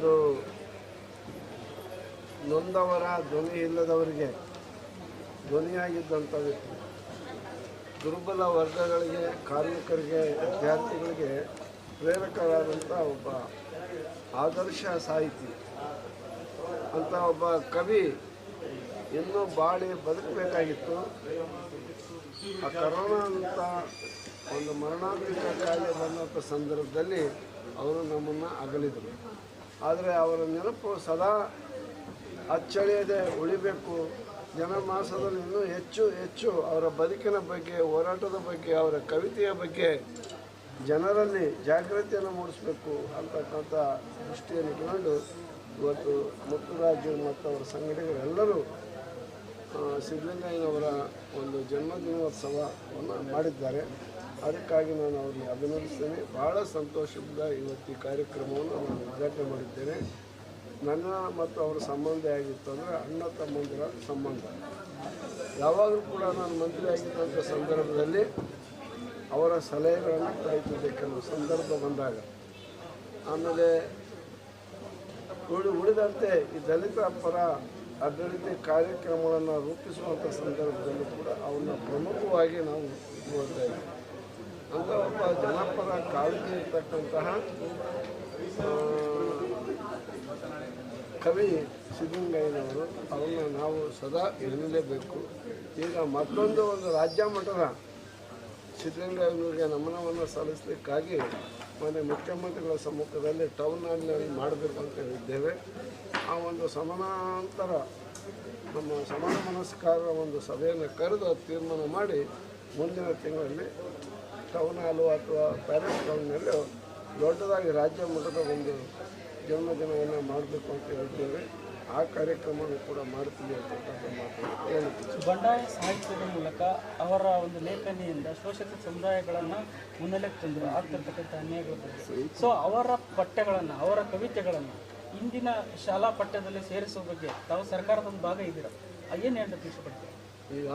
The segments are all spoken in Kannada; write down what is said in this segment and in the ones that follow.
ಒಂದು ನೊಂದವರ ಧ್ವನಿ ಇಲ್ಲದವರಿಗೆ ಧ್ವನಿಯಾಗಿದ್ದಂಥ ವ್ಯಕ್ತಿ, ದುರ್ಬಲ ವರ್ಗಗಳಿಗೆ, ಕಾರ್ಮಿಕರಿಗೆ, ವಿದ್ಯಾರ್ಥಿಗಳಿಗೆ ಪ್ರೇರಕರಾದಂಥ ಒಬ್ಬ ಆದರ್ಶ ಸಾಹಿತಿ ಅಂತ ಒಬ್ಬ ಕವಿ ಇನ್ನೂ ಬಾಳಿ ಬದುಕಬೇಕಾಗಿತ್ತು. ಆ ಕರೋನಾ ಅಂತ ಒಂದು ಮರಣಾಂತಿಕ ಕಾಯಿಲೆ ಬಂದಂಥ ಸಂದರ್ಭದಲ್ಲಿ ಅವರು ನಮ್ಮನ್ನು ಅಗಲಿದರು. ಆದರೆ ಅವರ ನೆನಪು ಸದಾ ಅಚ್ಚಳಿಯದೆ ಉಳಿಬೇಕು. ಜನಮಾನಸದಲ್ಲಿ ಇನ್ನೂ ಹೆಚ್ಚು ಹೆಚ್ಚು ಅವರ ಬದುಕಿನ ಬಗ್ಗೆ, ಹೋರಾಟದ ಬಗ್ಗೆ, ಅವರ ಕವಿತೆಯ ಬಗ್ಗೆ ಜನರಲ್ಲಿ ಜಾಗೃತಿಯನ್ನು ಮೂಡಿಸಬೇಕು ಅಂತಕ್ಕಂಥ ದೃಷ್ಟಿಯನ್ನು ಇಟ್ಟುಕೊಂಡು ಇವತ್ತು ಮುತ್ತುರಾಜು ಮತ್ತು ಅವರ ಸಂಘಟನೆಗಳೆಲ್ಲರೂ ಸಿದ್ಧಲಿಂಗಯ್ಯನವರ ಒಂದು ಜನ್ಮದಿನೋತ್ಸವವನ್ನು ಮಾಡಿದ್ದಾರೆ. ಅದಕ್ಕಾಗಿ ನಾನು ಅವರಿಗೆ ಅಭಿನಂದಿಸ್ತೇನೆ. ಭಾಳ ಸಂತೋಷದಿಂದ ಇವತ್ತು ಈ ಕಾರ್ಯಕ್ರಮವನ್ನು ನಾನು ಉದ್ಘಾಟನೆ ಮಾಡಿದ್ದೇನೆ. ನನ್ನ ಮತ್ತು ಅವರ ಸಂಬಂಧ ಆಗಿತ್ತು ಅಂದರೆ ಅಣ್ಣ ತಮ್ಮಂದಿರ ಸಂಬಂಧ. ಯಾವಾಗಲೂ ಕೂಡ ನಾನು ಮಂತ್ರಿ ಆಗಿದ್ದಂಥ ಸಂದರ್ಭದಲ್ಲಿ ಅವರ ಸಲಹೆಗಳನ್ನು ಕಾಯ್ತಿದ್ದೆ ಕೆಲವು ಸಂದರ್ಭ ಬಂದಾಗ. ಆಮೇಲೆ ಉಳಿದಂತೆ ಈ ದಲಿತ ಪರ ಅಭಿವೃದ್ಧಿ ಕಾರ್ಯಕ್ರಮಗಳನ್ನು ರೂಪಿಸುವಂಥ ಸಂದರ್ಭದಲ್ಲೂ ಕೂಡ ಅವನ್ನ ಪ್ರಮುಖವಾಗಿ ನಾವು ನೋಡ್ತಾ ಇದ್ದೀವಿ. ಅಂತ ಒಬ್ಬ ಜನಪರ ಕಾಳಜಿ ಇರ್ತಕ್ಕಂತಹ ಕವಿ ಸಿದ್ಧಲಿಂಗಯ್ಯನವರು, ಅವನ್ನ ನಾವು ಸದಾ ಎನ್ನಲೇಬೇಕು. ಈಗ ಮತ್ತೊಂದು ರಾಜ್ಯ ಮಟ್ಟದ ಸಿದ್ಧಲಿಂಗಯ್ಯನವರಿಗೆ ನಮನವನ್ನು ಸಲ್ಲಿಸಲಿಕ್ಕಾಗಿ ಮೊನ್ನೆ ಮುಖ್ಯಮಂತ್ರಿಗಳ ಸಮ್ಮುಖದಲ್ಲಿ ಟೌನ್ ಹಾಲ್ನಲ್ಲಿ ಮಾಡಬೇಕು ಅಂತ ಹೇಳಿದ್ದೇವೆ. ಆ ಒಂದು ಸಮಾನಾಂತರ ನಮ್ಮ ಸಮಾನ ಮನಸ್ಕಾರರ ಒಂದು ಸಭೆಯನ್ನು ಕರೆದು ತೀರ್ಮಾನ ಮಾಡಿ ಮುಂದಿನ ತಿಂಗಳಲ್ಲಿ ಟೌನ್ ಹಾಲು ಅಥವಾ ಪ್ಯಾಲೇಸ್ ಟೌನ್ನಲ್ಲಿ ದೊಡ್ಡದಾಗಿ ರಾಜ್ಯ ಮಟ್ಟದ ಒಂದು ಜನ್ಮದಿನವನ್ನು ಮಾಡಬೇಕು ಅಂತ ಹೇಳಿದ್ದೇವೆ. ಆ ಕಾರ್ಯಕ್ರಮವನ್ನು ಕೂಡ ಮಾಡ್ತೀವಿ ಅಂತಕ್ಕಂಥ ಮಾತನ್ನು ಹೇಳ್ತೀವಿ. ಬಂಡಾಯ ಸಾಹಿತ್ಯದ ಮೂಲಕ ಅವರ ಒಂದು ಲೇಖನಿಯಿಂದ ಶೋಷಿತ ಸಮುದಾಯಗಳನ್ನು ಮುನ್ನೆಲೆಗೆ ತಂದರು, ಆಗ್ತಿರ್ತಕ್ಕಂಥ ಅನ್ಯಾಯಗಳು. ಸೊ ಅವರ ಪಠ್ಯಗಳನ್ನು, ಅವರ ಕವಿತೆಗಳನ್ನು ಇಂದಿನ ಶಾಲಾ ಪಠ್ಯದಲ್ಲಿ ಸೇರಿಸುವ ಬಗ್ಗೆ ತಾವು ಸರ್ಕಾರದ ಒಂದು ಭಾಗ ಇದ್ದೀರ, ಏನು ಹೇಳಕ್ಕೆ ಇಷ್ಟಪಡ್ತೀವಿ? ಈಗ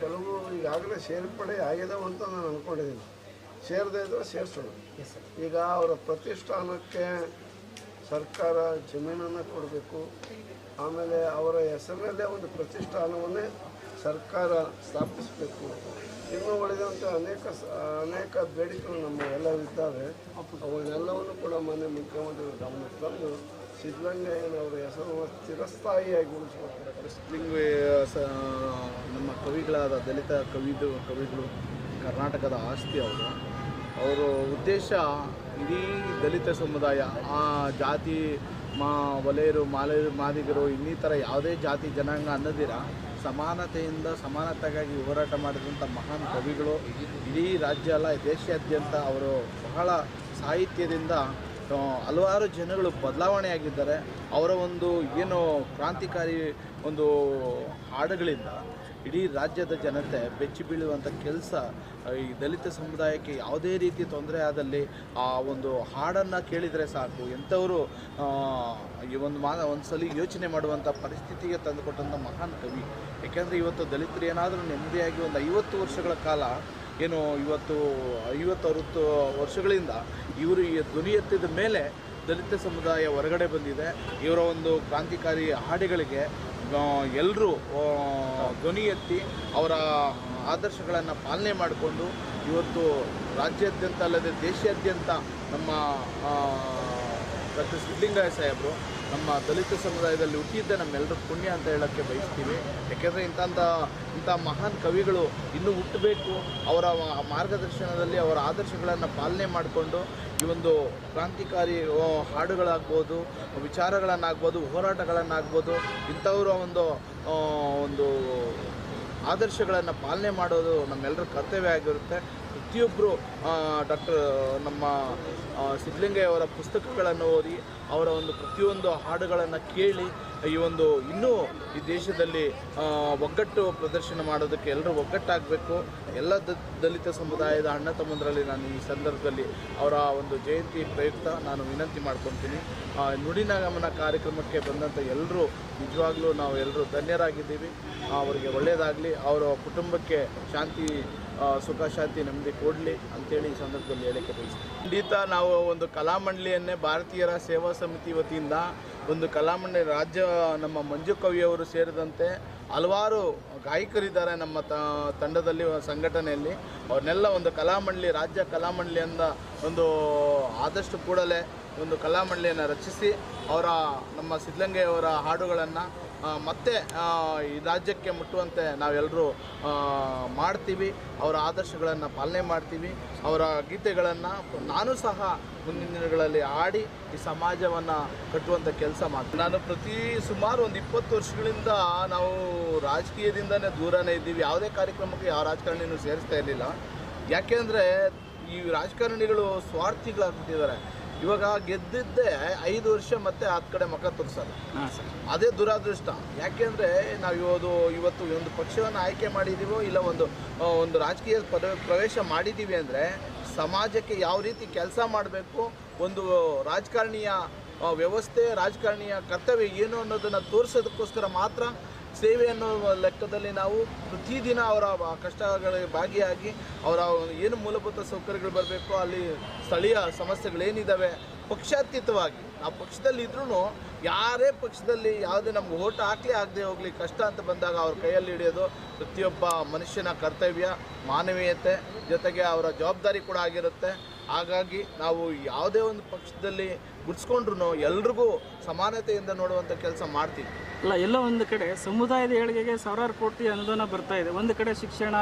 ಕೆಲವು ಈಗಾಗಲೇ ಸೇರ್ಪಡೆ ಆಗಿದಾವೆ ಅಂತ ನಾನು ಅಂದ್ಕೊಂಡಿದ್ದೀನಿ. ಸೇರದೇ ಇದ್ದರೆ ಸೇರಿಸೋಣ. ಈಗ ಅವರ ಪ್ರತಿಷ್ಠಾನಕ್ಕೆ ಸರ್ಕಾರ ಜಮೀನನ್ನು ಕೊಡಬೇಕು. ಆಮೇಲೆ ಅವರ ಹೆಸರಿನಲ್ಲೇ ಒಂದು ಪ್ರತಿಷ್ಠಾನವನ್ನೇ ಸರ್ಕಾರ ಸ್ಥಾಪಿಸಬೇಕು. ಇನ್ನೂ ಉಳಿದಂಥ ಅನೇಕ ಬೇಡಿಕೆಗಳು ನಮ್ಮ ಎಲ್ಲವಿದ್ದಾವೆ. ಅವನ್ನೆಲ್ಲವನ್ನು ಕೂಡ ಮಾನ್ಯ ಮುಖ್ಯಮಂತ್ರಿಗಳ ಗಮನಕ್ಕೆ ತಂದು ಸಿದ್ಧಲಿಂಗಯ್ಯನವರ ಹೆಸರನ್ನು ಚಿರಸ್ಥಾಯಿಯಾಗಿ ಉಳಿಸಬೇಕು. ಸಿದ್ಧಲಿಂಗಯ್ಯ ನಮ್ಮ ಕವಿಗಳಾದ ದಲಿತ ಕವಿಗಳು ಕರ್ನಾಟಕದ ಆಸ್ತಿ ಅವರ ಉದ್ದೇಶ ಇಡೀ ದಲಿತ ಸಮುದಾಯ, ಆ ಜಾತಿ ವಲಯರು, ಮಾದಿಗರು, ಇನ್ನಿತರ ಯಾವುದೇ ಜಾತಿ ಜನಾಂಗ ಅನ್ನೋದಿರ ಸಮಾನತೆಯಿಂದ ಸಮಾನತೆಗಾಗಿ ಹೋರಾಟ ಮಾಡಿದಂಥ ಮಹಾನ್ ಕವಿಗಳು. ಇಡೀ ರಾಜ್ಯ ಅಲ್ಲ, ದೇಶಾದ್ಯಂತ ಅವರು ಬಹಳ ಸಾಹಿತ್ಯದಿಂದ ಹಲವಾರು ಜನಗಳು ಬದಲಾವಣೆಯಾಗಿದ್ದಾರೆ. ಅವರ ಒಂದು ಏನು ಕ್ರಾಂತಿಕಾರಿ ಒಂದು ಹಾಡುಗಳಿಂದ ಇಡೀ ರಾಜ್ಯದ ಜನತೆ ಬೆಚ್ಚಿ ಬೀಳುವಂಥ ಕೆಲಸ. ಈ ದಲಿತ ಸಮುದಾಯಕ್ಕೆ ಯಾವುದೇ ರೀತಿ ತೊಂದರೆ ಆದಲ್ಲಿ ಆ ಒಂದು ಹಾಡನ್ನು ಕೇಳಿದರೆ ಸಾಕು, ಎಂಥವರು ಈ ಒಂದು ಸಲ ಯೋಚನೆ ಮಾಡುವಂಥ ಪರಿಸ್ಥಿತಿಗೆ ತಂದುಕೊಟ್ಟಂಥ ಮಹಾನ್ ಕವಿ. ಏಕೆಂದರೆ ಇವತ್ತು ದಲಿತರು ಏನಾದರೂ ನೆಮ್ಮದಿಯಾಗಿ ಒಂದು 50 ವರ್ಷಗಳ ಕಾಲ ಏನು ಇವತ್ತು 50-60 ವರ್ಷಗಳಿಂದ ಇವರು ಈ ಧ್ವನಿ ಎತ್ತಿದ ಮೇಲೆ ದಲಿತ ಸಮುದಾಯ ಹೊರಗಡೆ ಬಂದಿದೆ. ಇವರ ಒಂದು ಕ್ರಾಂತಿಕಾರಿ ಹಾಡುಗಳಿಗೆ ಎಲ್ಲರೂ ಧ್ವನಿ ಎತ್ತಿ ಅವರ ಆದರ್ಶಗಳನ್ನು ಪಾಲನೆ ಮಾಡಿಕೊಂಡು ಇವತ್ತು ರಾಜ್ಯಾದ್ಯಂತ ಅಲ್ಲದೆ ದೇಶಾದ್ಯಂತ ನಮ್ಮ ಡಾಕ್ಟರ್ ಸಿದ್ಧಲಿಂಗಯ್ಯ ಸಾಹೇಬರು ನಮ್ಮ ದಲಿತ ಸಮುದಾಯದಲ್ಲಿ ಹುಟ್ಟಿದ್ದೆ ನಮ್ಮೆಲ್ಲರೂ ಪುಣ್ಯ ಅಂತ ಹೇಳೋಕ್ಕೆ ಬಯಸ್ತೀವಿ. ಯಾಕೆಂದರೆ ಇಂಥ ಮಹಾನ್ ಕವಿಗಳು ಇನ್ನೂ ಹುಟ್ಟಬೇಕು. ಅವರ ಮಾರ್ಗದರ್ಶನದಲ್ಲಿ ಅವರ ಆದರ್ಶಗಳನ್ನು ಪಾಲನೆ ಮಾಡಿಕೊಂಡು ಈ ಒಂದು ಕ್ರಾಂತಿಕಾರಿ ಹಾಡುಗಳಾಗ್ಬೋದು, ವಿಚಾರಗಳನ್ನಾಗ್ಬೋದು, ಹೋರಾಟಗಳನ್ನಾಗ್ಬೋದು, ಇಂಥವರ ಒಂದು ಆದರ್ಶಗಳನ್ನು ಪಾಲನೆ ಮಾಡೋದು ನಮ್ಮೆಲ್ಲರ ಕರ್ತವ್ಯ ಆಗಿರುತ್ತೆ. ಪ್ರತಿಯೊಬ್ಬರು ನಮ್ಮ ಸಿದ್ಧಲಿಂಗಯ್ಯ ಅವರ ಪುಸ್ತಕಗಳನ್ನು ಓದಿ ಅವರ ಒಂದು ಪ್ರತಿಯೊಂದು ಹಾಡುಗಳನ್ನು ಕೇಳಿ ಇನ್ನೂ ಈ ದೇಶದಲ್ಲಿ ಒಗ್ಗಟ್ಟು ಪ್ರದರ್ಶನ ಮಾಡೋದಕ್ಕೆ ಎಲ್ಲರೂ ಒಗ್ಗಟ್ಟಾಗಬೇಕು. ಎಲ್ಲ ದಲಿತ ಸಮುದಾಯದ ಅಣ್ಣ ತಮ್ಮಂದರಲ್ಲಿ ನಾನು ಈ ಸಂದರ್ಭದಲ್ಲಿ ಅವರ ಒಂದು ಜಯಂತಿ ಪ್ರಯುಕ್ತ ನಾನು ವಿನಂತಿ ಮಾಡ್ಕೊತೀನಿ. ನುಡಿನಗಮನ ಕಾರ್ಯಕ್ರಮಕ್ಕೆ ಬಂದಂಥ ಎಲ್ಲರೂ ನಿಜವಾಗ್ಲೂ ನಾವು ಎಲ್ಲರೂ ಧನ್ಯರಾಗಿದ್ದೀವಿ. ಅವರಿಗೆ ಒಳ್ಳೆಯದಾಗಲಿ, ಅವರ ಕುಟುಂಬಕ್ಕೆ ಶಾಂತಿ ಸುಖ ಶಾಂತಿ ನೆಮ್ಮದಿ ಕೊಡಲಿ ಅಂತೇಳಿ ಈ ಸಂದರ್ಭದಲ್ಲಿ ಹೇಳಕ್ಕೆ ಬಯಸ್ತೀನಿ. ಖಂಡಿತ ನಾವು ಒಂದು ಕಲಾಮಂಡಳಿಯನ್ನೇ ಭಾರತೀಯರ ಸೇವಾ ಸಮಿತಿ ವತಿಯಿಂದ ಒಂದು ಕಲಾಮಂಡಳಿ ರಾಜ್ಯ ನಮ್ಮ ಮಂಜು ಕವಿಯವರು ಸೇರಿದಂತೆ ಹಲವಾರು ಗಾಯಕರಿದ್ದಾರೆ ನಮ್ಮ ತಂಡದಲ್ಲಿ ಸಂಘಟನೆಯಲ್ಲಿ. ಅವ್ರನ್ನೆಲ್ಲ ಒಂದು ಕಲಾಮಂಡಳಿ ರಾಜ್ಯ ಕಲಾಮಂಡಳಿಯಿಂದ ಒಂದು ಆದಷ್ಟು ಕೂಡಲೇ ಒಂದು ಕಲಾಮಂಡಳಿಯನ್ನು ರಚಿಸಿ ನಮ್ಮ ಸಿದ್ಧಲಿಂಗಯ್ಯವರ ಹಾಡುಗಳನ್ನು ಮತ್ತೆ ಈ ರಾಜ್ಯಕ್ಕೆ ಮುಟ್ಟುವಂತೆ ನಾವೆಲ್ಲರೂ ಮಾಡ್ತೀವಿ. ಅವರ ಆದರ್ಶಗಳನ್ನು ಪಾಲನೆ ಮಾಡ್ತೀವಿ. ಅವರ ಗೀತೆಗಳನ್ನು ನಾನು ಸಹ ಮುಂದಿನ ದಿನಗಳಲ್ಲಿ ಹಾಡಿ ಈ ಸಮಾಜವನ್ನು ಕಟ್ಟುವಂಥ ಕೆಲಸ ಮಾಡ್ತೀನಿ. ನಾನು ಸುಮಾರು ಒಂದು 20 ವರ್ಷಗಳಿಂದ ನಾವು ರಾಜಕೀಯದಿಂದನೇ ದೂರನೇ ಇದ್ದೀವಿ. ಯಾವುದೇ ಕಾರ್ಯಕ್ರಮಕ್ಕೆ ಯಾವ ರಾಜಕಾರಣಿನೂ ಸೇರಿಸ್ತಾ ಇರಲಿಲ್ಲ. ಯಾಕೆಂದರೆ ಈ ರಾಜಕಾರಣಿಗಳು ಸ್ವಾರ್ಥಿಗಳಾಗ್ಬಿಟ್ಟಿದ್ದಾರೆ. ಇವಾಗ ಗೆದ್ದಿದ್ದೇ 5 ವರ್ಷ ಮತ್ತೆ ಆ ಕಡೆ ಮುಖ ತೋರಿಸಲ್ಲ. ಅದೇ ದುರಾದೃಷ್ಟ. ಯಾಕೆಂದರೆ ನಾವು ಇವತ್ತು ಒಂದು ಪಕ್ಷವನ್ನು ಆಯ್ಕೆ ಮಾಡಿದ್ದೀವೋ ಇಲ್ಲ ಒಂದು ರಾಜಕೀಯ ಪ್ರವೇಶ ಮಾಡಿದ್ದೀವಿ ಅಂದರೆ ಸಮಾಜಕ್ಕೆ ಯಾವ ರೀತಿ ಕೆಲಸ ಮಾಡಬೇಕು, ಒಂದು ರಾಜಕಾರಣಿಯ ವ್ಯವಸ್ಥೆ, ರಾಜಕಾರಣಿಯ ಕರ್ತವ್ಯ ಏನು ಅನ್ನೋದನ್ನು ತೋರಿಸೋದಕ್ಕೋಸ್ಕರ ಮಾತ್ರ ಸೇವೆ ಅನ್ನೋ ಲೆಕ್ಕದಲ್ಲಿ ನಾವು ಪ್ರತಿದಿನ ಅವರ ಕಷ್ಟಗಳಿಗೆ ಭಾಗಿಯಾಗಿ ಅವರ ಏನು ಮೂಲಭೂತ ಸೌಕರ್ಯಗಳು ಬರಬೇಕು, ಅಲ್ಲಿ ಸ್ಥಳೀಯ ಸಮಸ್ಯೆಗಳೇನಿದ್ದಾವೆ ಪಕ್ಷಾತೀತವಾಗಿ ನಾವು ಪಕ್ಷದಲ್ಲಿ ಇದ್ರೂ ಯಾರೇ ಪಕ್ಷದಲ್ಲಿ ಯಾವುದೇ ನಮ್ಗೆ ಓಟ್ ಆಗದೆ ಹೋಗಲಿ, ಕಷ್ಟ ಅಂತ ಬಂದಾಗ ಅವ್ರ ಕೈಯಲ್ಲಿ ಹಿಡಿಯೋದು ಪ್ರತಿಯೊಬ್ಬ ಮನುಷ್ಯನ ಕರ್ತವ್ಯ, ಮಾನವೀಯತೆ ಜೊತೆಗೆ ಅವರ ಜವಾಬ್ದಾರಿ ಕೂಡ ಆಗಿರುತ್ತೆ. ಹಾಗಾಗಿ ನಾವು ಯಾವುದೇ ಒಂದು ಪಕ್ಷದಲ್ಲಿ ಗುಡ್ಸ್ಕೊಂಡ್ರು ಎಲ್ರಿಗೂ ಸಮಾನತೆಯಿಂದ ನೋಡುವಂಥ ಕೆಲಸ ಮಾಡ್ತೀವಿ. ಅಲ್ಲ, ಎಲ್ಲೋ ಒಂದು ಕಡೆ ಸಮುದಾಯದ ಏಳಿಗೆಗೆ ಸಾವಿರಾರು ಕೋಟಿ ಅನುದಾನ ಬರ್ತಾ ಇದೆ. ಒಂದು ಕಡೆ ಶಿಕ್ಷಣ,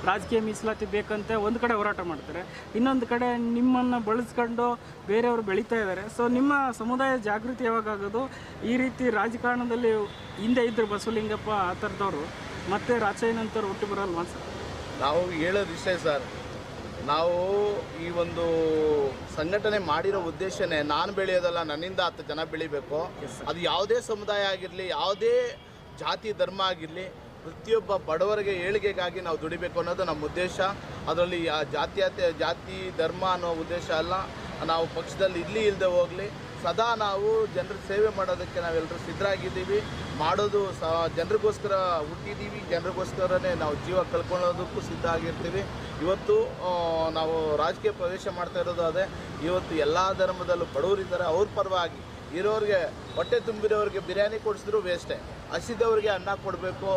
ರಾಜಕೀಯ ಮೀಸಲಾತಿ ಬೇಕಂತ ಒಂದು ಕಡೆ ಹೋರಾಟ ಮಾಡ್ತಾರೆ, ಇನ್ನೊಂದು ಕಡೆ ನಿಮ್ಮನ್ನು ಬಳಸ್ಕೊಂಡು ಬೇರೆಯವರು ಬೆಳೀತಾ ಇದ್ದಾರೆ. ಸೊ ನಿಮ್ಮ ಸಮುದಾಯ ಜಾಗೃತಿ ಯಾವಾಗ ಆಗೋದು? ಈ ರೀತಿ ರಾಜಕಾರಣದಲ್ಲಿ ಹಿಂದೆ ಇದ್ದರು ಬಸವಲಿಂಗಪ್ಪ ಆ ಥರದವರು ಮತ್ತೆ ರಾಜಯ್ಯನಂತವ್ರು ಹುಟ್ಟು ಬರಲ್ವಾ ಸರ್? ನಾವು ಹೇಳೋದು ಇಷ್ಟೇ ಸರ್, ನಾವು ಈ ಒಂದು ಸಂಘಟನೆ ಮಾಡಿರೋ ಉದ್ದೇಶನೇ ನಾನು ಬೆಳೆಯೋದಲ್ಲ, ನನ್ನಿಂದ 10 ಜನ ಬೆಳಿಬೇಕು. ಅದು ಯಾವುದೇ ಸಮುದಾಯ ಆಗಿರಲಿ, ಯಾವುದೇ ಜಾತಿ ಧರ್ಮ ಆಗಿರಲಿ, ಪ್ರತಿಯೊಬ್ಬ ಬಡವರಿಗೆ ಏಳಿಗೆಗಾಗಿ ನಾವು ದುಡಿಬೇಕು ಅನ್ನೋದು ನಮ್ಮ ಉದ್ದೇಶ. ಅದರಲ್ಲಿ ಜಾತಿ ಧರ್ಮ ಅನ್ನೋ ಉದ್ದೇಶ ಅಲ್ಲ. ನಾವು ಪಕ್ಷದಲ್ಲಿ ಇಲ್ಲದೆ ಹೋಗಲಿ, ಸದಾ ನಾವು ಜನರ ಸೇವೆ ಮಾಡೋದಕ್ಕೆ ನಾವೆಲ್ಲರೂ ಸಿದ್ಧರಾಗಿದ್ದೀವಿ. ಮಾಡೋದು ಜನರಿಗೋಸ್ಕರ ಹುಟ್ಟಿದ್ದೀವಿ, ಜನರಿಗೋಸ್ಕರನೇ ನಾವು ಜೀವ ಕಳ್ಕೊಳ್ಳೋದಕ್ಕೂ ಸಿದ್ಧ ಆಗಿರ್ತೀವಿ. ಇವತ್ತು ನಾವು ರಾಜಕೀಯ ಪ್ರವೇಶ ಮಾಡ್ತಾ ಇರೋದು ಅದೇ. ಇವತ್ತು ಎಲ್ಲ ಧರ್ಮದಲ್ಲೂ ಬಡವರಿದ್ದಾರೆ, ಅವ್ರ ಪರವಾಗಿ ಇರೋರಿಗೆ, ಹೊಟ್ಟೆ ತುಂಬಿರೋರಿಗೆ ಬಿರಿಯಾನಿ ಕೊಡಿಸಿದ್ರು ವೇಸ್ಟೇ. ಹಸಿದವ್ರಿಗೆ ಅನ್ನ ಕೊಡಬೇಕು,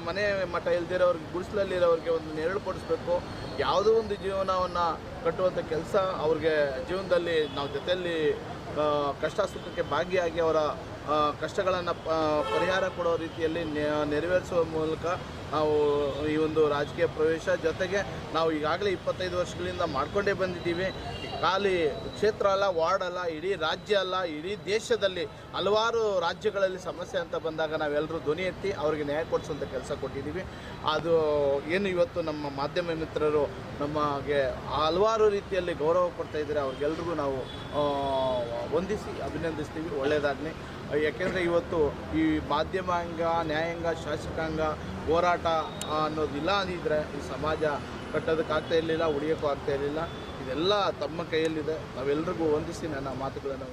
ಮನೆ ಮಠ ಇಲ್ದಿರೋರಿಗೆ, ಗುಡಿಸಲಲ್ಲಿರೋರಿಗೆ ಒಂದು ನೆರಳು ಕೊಡಿಸ್ಬೇಕು. ಯಾವುದೋ ಒಂದು ಜೀವನವನ್ನು ಕಟ್ಟುವಂಥ ಕೆಲಸ ಅವ್ರಿಗೆ ಜೀವನದಲ್ಲಿ ನಾವು ಜೊತೆಯಲ್ಲಿ ಕಷ್ಟ ಸುಖಕ್ಕೆ ಭಾಗಿಯಾಗಿ ಅವರ ಕಷ್ಟಗಳನ್ನು ಪರಿಹಾರ ಕೊಡೋ ರೀತಿಯಲ್ಲಿ ನೆರವೇರಿಸುವ ಮೂಲಕ ನಾವು ಈ ಒಂದು ರಾಜಕೀಯ ಪ್ರವೇಶ ಜೊತೆಗೆ ನಾವು ಈಗಾಗಲೇ 25 ವರ್ಷಗಳಿಂದ ಮಾಡ್ಕೊಂಡೇ ಬಂದಿದ್ದೀವಿ. ಖಾಲಿ ಕ್ಷೇತ್ರ ಅಲ್ಲ, ವಾರ್ಡ್ ಅಲ್ಲ, ಇಡೀ ರಾಜ್ಯ ಅಲ್ಲ, ಇಡೀ ದೇಶದಲ್ಲಿ ಹಲವಾರು ರಾಜ್ಯಗಳಲ್ಲಿ ಸಮಸ್ಯೆ ಅಂತ ಬಂದಾಗ ನಾವೆಲ್ಲರೂ ಧ್ವನಿ ಎತ್ತಿ ಅವರಿಗೆ ನ್ಯಾಯ ಕೊಡಿಸುವಂಥ ಕೆಲಸ ಕೊಟ್ಟಿದ್ದೀವಿ. ಅದು ಏನು ಇವತ್ತು ನಮ್ಮ ಮಾಧ್ಯಮ ಮಿತ್ರರು ನಮಗೆ ಹಲವಾರು ರೀತಿಯಲ್ಲಿ ಗೌರವ ಕೊಡ್ತಾ ಇದ್ದಾರೆ, ಅವ್ರಿಗೆಲ್ರಿಗೂ ನಾವು ವಂದಿಸಿ ಅಭಿನಂದಿಸ್ತೀವಿ. ಒಳ್ಳೆಯದಾಗಲಿ. ಯಾಕೆಂದರೆ ಇವತ್ತು ಈ ಮಾಧ್ಯಮಾಂಗ, ನ್ಯಾಯಾಂಗ, ಶಾಸಕಾಂಗ ಹೋರಾಟ ಅನ್ನೋದಿಲ್ಲ ಅಂದಿದ್ರೆ ಈ ಸಮಾಜ ಕಟ್ಟೋದಕ್ಕಾಗ್ತಾ ಇರಲಿಲ್ಲ, ಉಳಿಯೋಕ್ಕೂ ಆಗ್ತಾ ಇರಲಿಲ್ಲ. ಇದೆಲ್ಲ ತಮ್ಮ ಕೈಯಲ್ಲಿದೆ. ನಾವೆಲ್ಲರಿಗೂ ವಂದಿಸಿ ನನ್ನ ಮಾತುಗಳನ್ನು